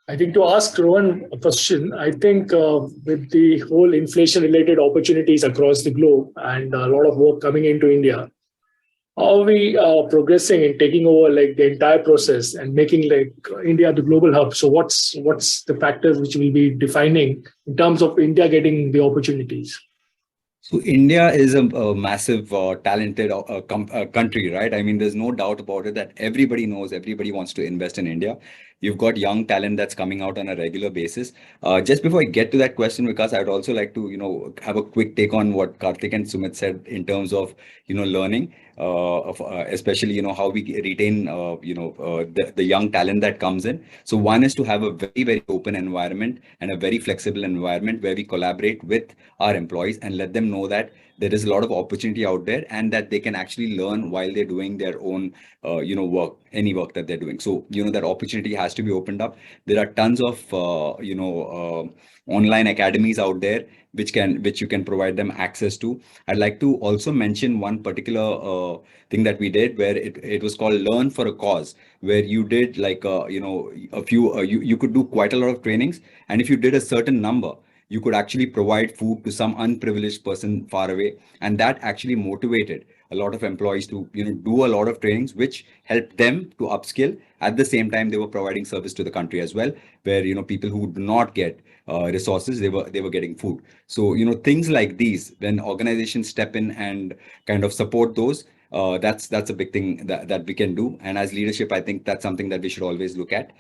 I think to ask Rohan a question, I think with the whole inflation-related opportunities across the globe and a lot of work coming into India, how are we progressing in taking over like the entire process and making like India the global hub? So what's the factors which will be defining in terms of India getting the opportunities?
So India is a massive, talented country, right? I mean, there's no doubt about it that everybody knows, everybody wants to invest in India. You've got young talent that's coming out on a regular basis. Just before I get to that question, Vikas, I'd also like to, have a quick take on what Kartik and Sumit said in terms of, learning, especially, how we retain, the young talent that comes in. So one is to have a very, very open environment and a very flexible environment where we collaborate with our employees and let them know that there is a lot of opportunity out there and that they can actually learn while they're doing their own, work, any work that they're doing. So, that opportunity has to be opened up. There are tons of, online academies out there which you can provide them access to. I'd like to also mention one particular thing that we did where it was called Learn for a Cause, where you did like, a few, you could do quite a lot of trainings. And if you did a certain number, you could actually provide food to some unprivileged person far away. And that actually motivated a lot of employees to, do a lot of trainings, which helped them to upskill. At the same time, they were providing service to the country as well, where, people who do not get resources, they were getting food. So, things like these, when organizations step in and kind of support those, that's a big thing that we can do. And as leadership, I think that's something that we should always look at.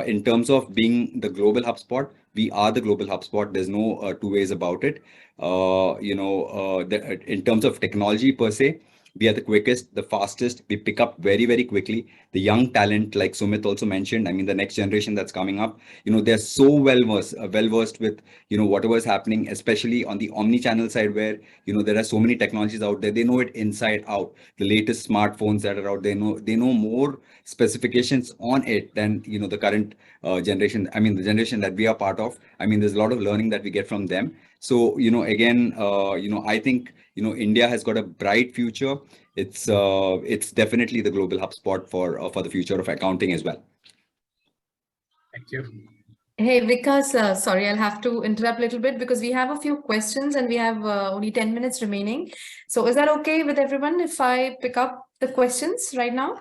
In terms of being the global HubSpot, we are the global HubSpot. There's no two ways about it. In terms of technology per se, we are the quickest, the fastest. We pick up very, very quickly. The young talent, like Sumit also mentioned, I mean, the next generation that's coming up, they're so well versed with, whatever is happening, especially on the omni-channel side where, there are so many technologies out there. They know it inside out. The latest smartphones that are out, they know more specifications on it than, the current generation. I mean, the generation that we are part of. I mean, there's a lot of learning that we get from them. So, again, I think, India has got a bright future. It's definitely the global HubSpot for the future of accounting as well.
Thank you.
Hey, Vikas, sorry, I'll have to interrupt a little bit because we have a few questions and we have only 10 minutes remaining. So is that okay with everyone if I pick up the questions right now?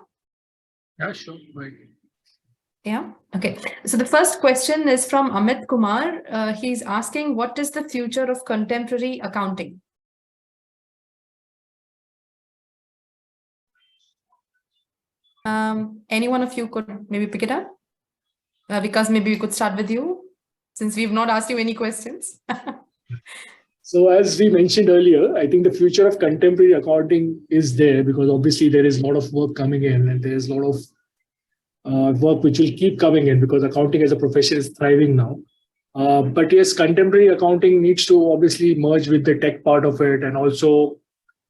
Yeah, sure. Right.
Yeah. Okay. So the first question is from Amit Kumar. He's asking, what is the future of contemporary accounting? Any one of you could maybe pick it up? Because maybe we could start with you, since we've not asked you any questions.
So as we mentioned earlier, I think the future of contemporary accounting is there because obviously there is a lot of work coming in and there is a lot of work which will keep coming in because accounting as a profession is thriving now. But yes, contemporary accounting needs to obviously merge with the tech part of it and also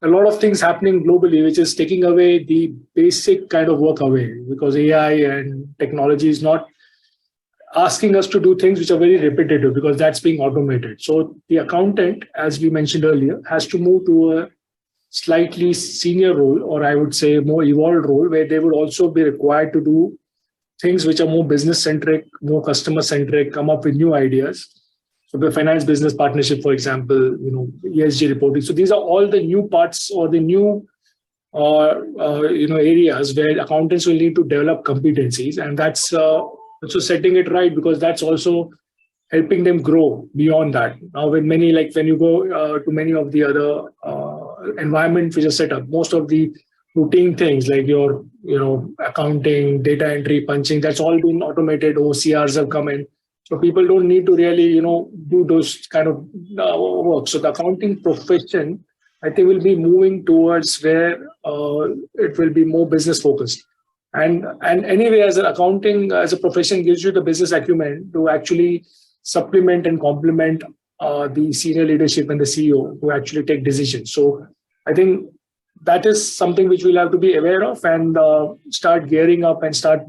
a lot of things happening globally, which is taking away the basic kind of work away because AI and technology is not asking us to do things which are very repetitive because that's being automated. So the accountant, as we mentioned earlier, has to move to a slightly senior role, or I would say more evolved role, where they would also be required to do things which are more business centric, more customer centric, come up with new ideas. So the finance business partnership, for example, ESG reporting. So these are all the new parts or the new areas where accountants will need to develop competencies, and that's also setting it right because that's also helping them grow beyond that. Now, when you go to many of the other environments which are set up, most of the routine things like your accounting, data entry, punching, that's all been automated. OCRs have come in, so people don't need to really do those kind of work. So the accounting profession, I think, will be moving towards where it will be more business focused. And anyway, as an accounting, as a profession, gives you the business acumen to actually supplement and complement the senior leadership and the CEO who actually take decisions. So I think that is something which we'll have to be aware of and start gearing up and start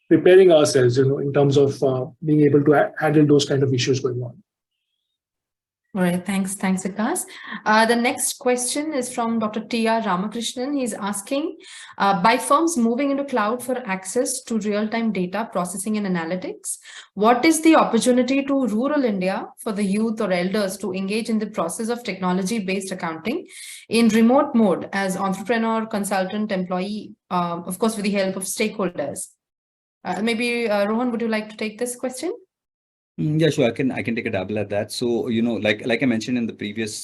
preparing ourselves, in terms of being able to handle those kind of issues going on.
All right, thanks, Vikas. The next question is from Dr. T.R. Ramakrishnan. He's asking, by firms moving into cloud for access to real-time data processing and analytics, what is the opportunity to rural India for the youth or elders to engage in the process of technology-based accounting in remote mode as entrepreneur, consultant, employee, of course, with the help of stakeholders? Maybe Rohan, would you like to take this question?
Yeah, sure. I can take a dabble at that. So, like I mentioned in the previous,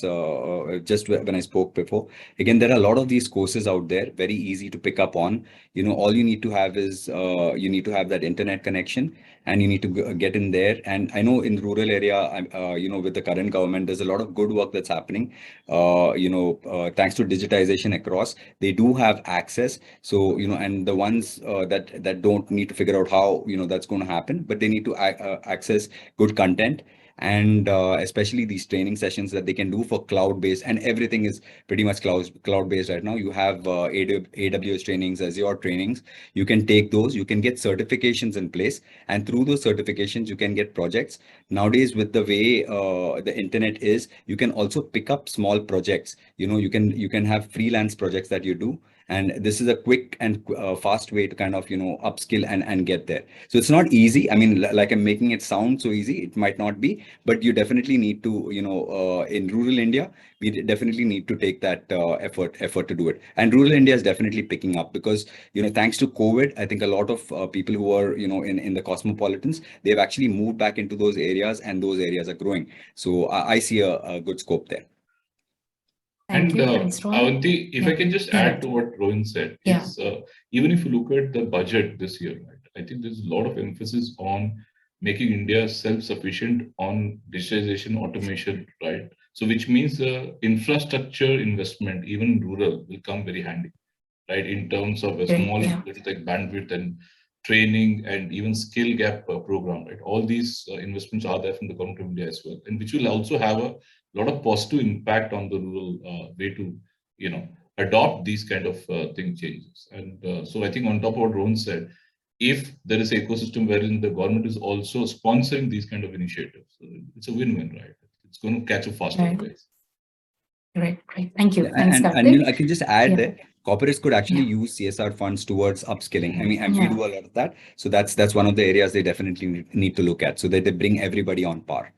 just when I spoke before, again, there are a lot of these courses out there, very easy to pick up on. All you need to have is, you need to have that internet connection and you need to get in there. And I know in rural area, with the current government, there's a lot of good work that's happening. Thanks to digitization across, they do have access. So, and the ones that don't need to figure out how, that's going to happen, but they need to access good content, and especially these training sessions that they can do for cloud-based, and everything is pretty much cloud-based right now. You have AWS trainings, Azure trainings. You can take those, you can get certifications in place, and through those certifications, you can get projects. Nowadays, with the way the internet is, you can also pick up small projects. You can have freelance projects that you do. And this is a quick and fast way to kind of, upskill and get there. So it's not easy. I mean, like I'm making it sound so easy, it might not be, but you definitely need to, in rural India, we definitely need to take that effort to do it. And rural India is definitely picking up because, thanks to COVID, I think a lot of people who are, in the cosmopolitans, they've actually moved back into those areas and those areas are growing. So I see a good scope there.
Thank you. Thanks, Rohan.
Avanti, if I can just add to what Rohan said, is even if you look at the budget this year, right, I think there's a lot of emphasis on making India self-sufficient on digitization, automation, right? So which means infrastructure investment, even rural, will come very handy, right? In terms of a small like bandwidth and training and even skill gap program, right? All these investments are there from the government of India as well, and which will also have a lot of positive impact on the rural way to, adopt these kind of thing changes. And so I think on top of what Rohan said, if there is an ecosystem wherein the government is also sponsoring these kind of initiatives, so it's a win-win, right? It's going to catch a faster pace.
Great. Thank you.
Thanks, and I can just add that corporates could actually use CSR funds towards upskilling. I mean, and we do a lot of that. So that's one of the areas they definitely need to look at, so that they bring everybody on par.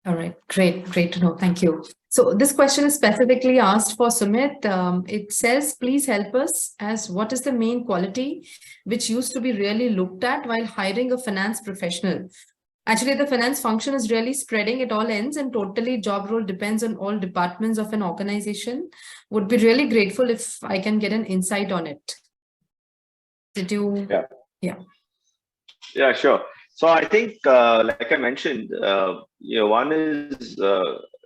All right, great to know. Thank you. So this question is specifically asked for Sumit. It says, please help us as what is the main quality which used to be really looked at while hiring a finance professional? Actually, the finance function is really spreading at all ends and totally job role depends on all departments of an organization. Would be really grateful if I can get an insight on it. Did you?
Yeah, sure. So I think, like I mentioned, one is,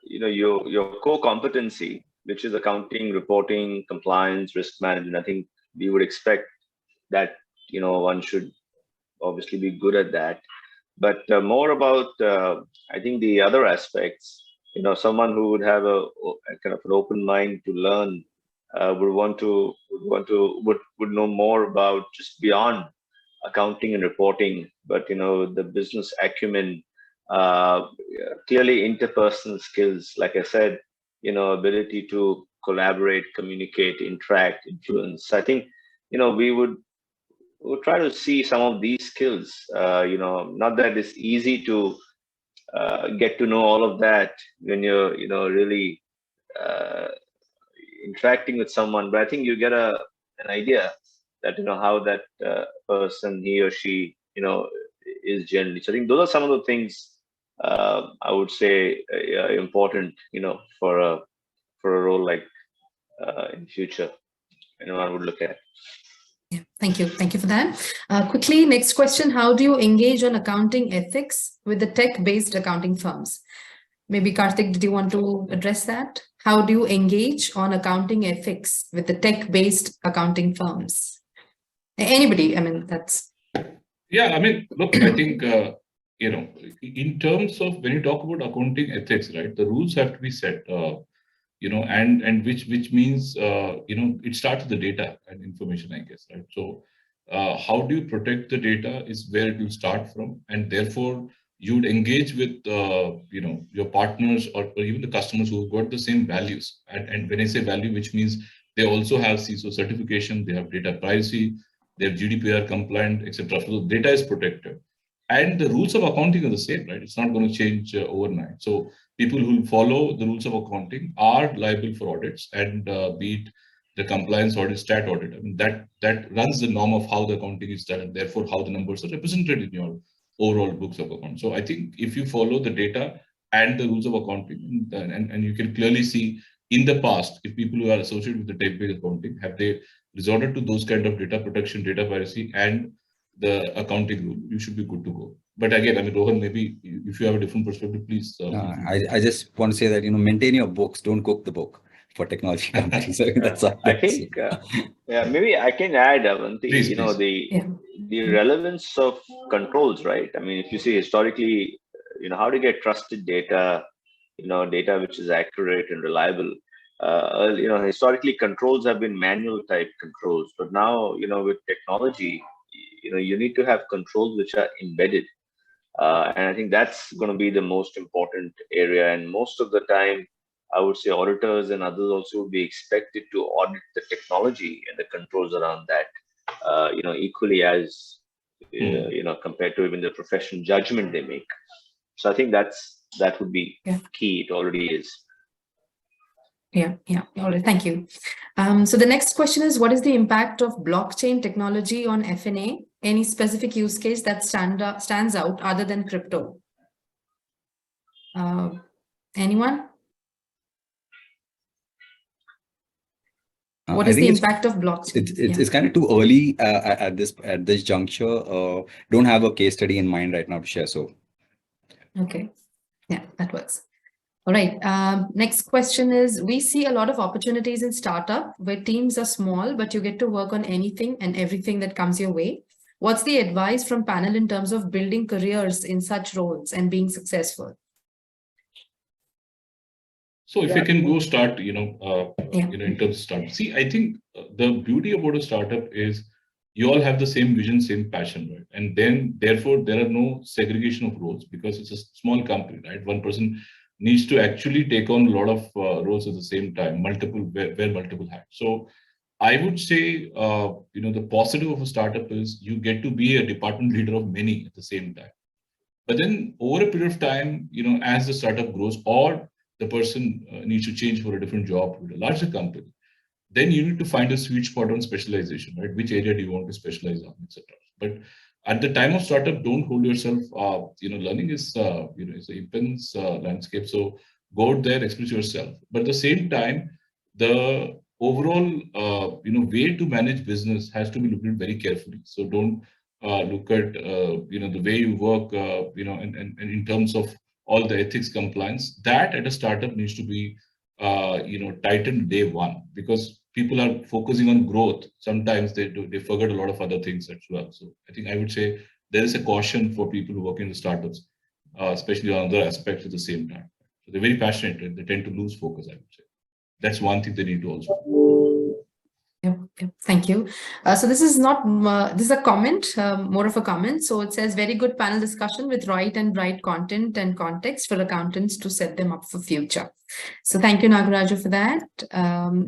your core competency, which is accounting, reporting, compliance, risk management. I think we would expect that, one should obviously be good at that. But more about, I think the other aspects, someone who would have a kind of an open mind to learn, would know more about just beyond accounting and reporting, but the business acumen, clearly interpersonal skills, like I said, ability to collaborate, communicate, interact, influence. I think we'll try to see some of these skills. Not that it's easy to get to know all of that when you're really interacting with someone, but I think you get an idea that how that person, he or she is generally. So I think those are some of the things I would say important for a role like in future I would look at.
Yeah, thank you for that. Quickly, next question: how do you engage on accounting ethics with the tech-based accounting firms? Maybe Kartik, did you want to address that? How do you engage on accounting ethics with the tech-based accounting firms? Anybody, I mean, that's...
Yeah, I mean, look, I think, in terms of when you talk about accounting ethics, right, the rules have to be set, and which means, it starts with the data and information, I guess, right? So how do you protect the data is where it will start from. And therefore, you would engage with, your partners or even the customers who've got the same values. And when I say value, which means they also have CISO certification, they have data privacy, they have GDPR compliant, etc. So data is protected. And the rules of accounting are the same, right? It's not going to change overnight. So people who follow the rules of accounting are liable for audits, and be it the compliance audit, stat audit. I mean, that runs the norm of how the accounting is done, and therefore how the numbers are represented in your overall books of account. So I think if you follow the data and the rules of accounting, and you can clearly see in the past, if people who are associated with the tech-based accounting, have they resorted to those kind of data protection, data privacy, and the accounting rule, you should be good to go. But again, I mean, Rohan, maybe if you have a different perspective, please.
I just want to say that, maintain your books, don't cook the book for technology companies.
I think, maybe I can add, Avanti,
please.
The relevance of controls, right? I mean, if you see historically, how to get trusted data, data which is accurate and reliable. Historically, controls have been manual type controls, but now, with technology, you need to have controls which are embedded. And I think that's going to be the most important area. And most of the time, I would say auditors and others also would be expected to audit the technology and the controls around that, equally as, compared to even the professional judgment they make. So I think that would be key. It already is.
Yeah. All right. Thank you. So the next question is, what is the impact of blockchain technology on F&A? Any specific use case that stands out other than crypto? Anyone? What is the impact of blockchain?
It's kind of too early at this juncture. Don't have a case study in mind right now to share. So.
Okay. Yeah, that works. All right. Next question is, we see a lot of opportunities in startup where teams are small, but you get to work on anything and everything that comes your way. What's the advice from panel in terms of building careers in such roles and being successful?
So if you can go start, in terms of startup. See, I think the beauty about a startup is you all have the same vision, same passion, right? And then therefore there are no segregation of roles because it's a small company, right? One person needs to actually take on a lot of roles at the same time, wear multiple hats. So I would say, the positive of a startup is you get to be a department leader of many at the same time. But then over a period of time, as the startup grows or the person needs to change for a different job with a larger company, then you need to find a sweet spot on specialization, right? Which area do you want to specialize on, etc. But at the time of startup, don't hold yourself. Learning is it's an immense landscape. So go out there, express yourself. But at the same time, the overall way to manage business has to be looked at very carefully. So don't look at the way you work, and in terms of all the ethics compliance. That at a startup needs to be tightened day one, because people are focusing on growth. Sometimes they forget a lot of other things as well. So I think I would say there is a caution for people who work in the startups, especially on other aspects at the same time. So they're very passionate and they tend to lose focus, I would say. That's one thing they need to also do.
Yep. Thank you. So this is not, this is a comment, more of a comment. So it says, very good panel discussion with right and right content and context for accountants to set them up for future. So thank you, Nagarajan, for that.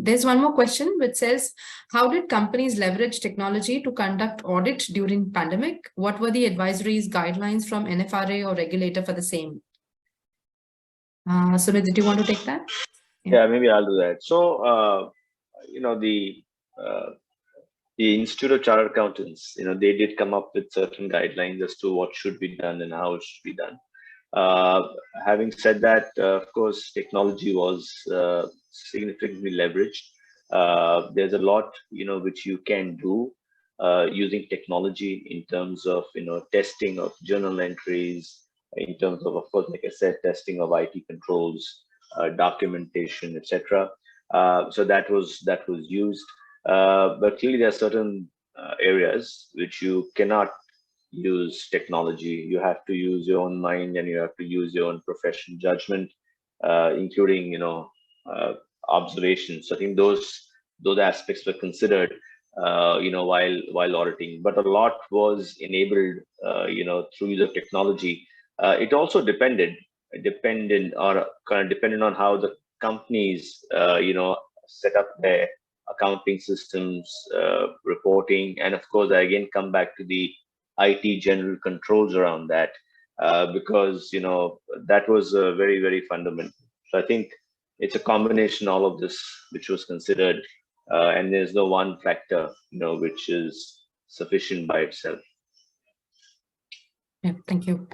There's one more question which says, how did companies leverage technology to conduct audit during pandemic? What were the advisories, guidelines from NFRA or regulator for the same? Sumit, did you want to take that?
Yeah, maybe I'll do that. So, the Institute of Chartered Accountants, they did come up with certain guidelines as to what should be done and how it should be done. Having said that, of course, technology was significantly leveraged. There's a lot, which you can do using technology in terms of, testing of journal entries, in terms of course, like I said, testing of IT controls, documentation, etc. So that was used. But clearly, there are certain areas which you cannot use technology. You have to use your own mind, and you have to use your own professional judgment, including observations. So I think those aspects were considered while auditing, but a lot was enabled through the technology. It also depended on how the companies set up their accounting systems, reporting, and of course I again come back to the IT general controls around that, because that was very, very fundamental. So I think it's a combination all of this which was considered, and there's no one factor which is sufficient by itself.
Yeah, thank you.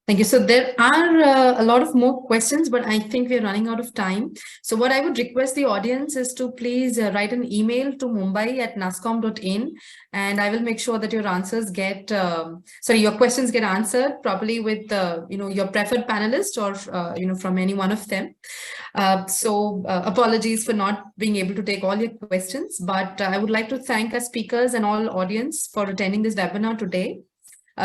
Thank you. So there are a lot of more questions, but I think we're running out of time. So what I would request the audience is to please write an email to mumbai@nascom.in, and I will make sure that your answers get, your questions get answered properly with, your preferred panelist or, from any one of them. Apologies for not being able to take all your questions, but I would like to thank our speakers and all audience for attending this webinar today.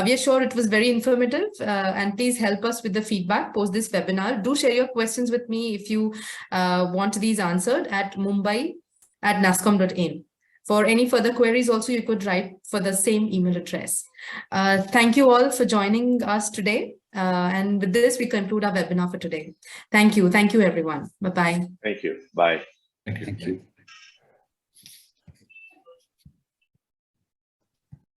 We are sure it was very informative, and please help us with the feedback post this webinar. Do share your questions with me if you want these answered at mumbai@nascom.in. For any further queries also, you could write for the same email address. Thank you all for joining us today. And with this, we conclude our webinar for today. Thank you. Thank you, everyone. Bye-bye.
Thank you. Bye.
Thank you.
Thank you.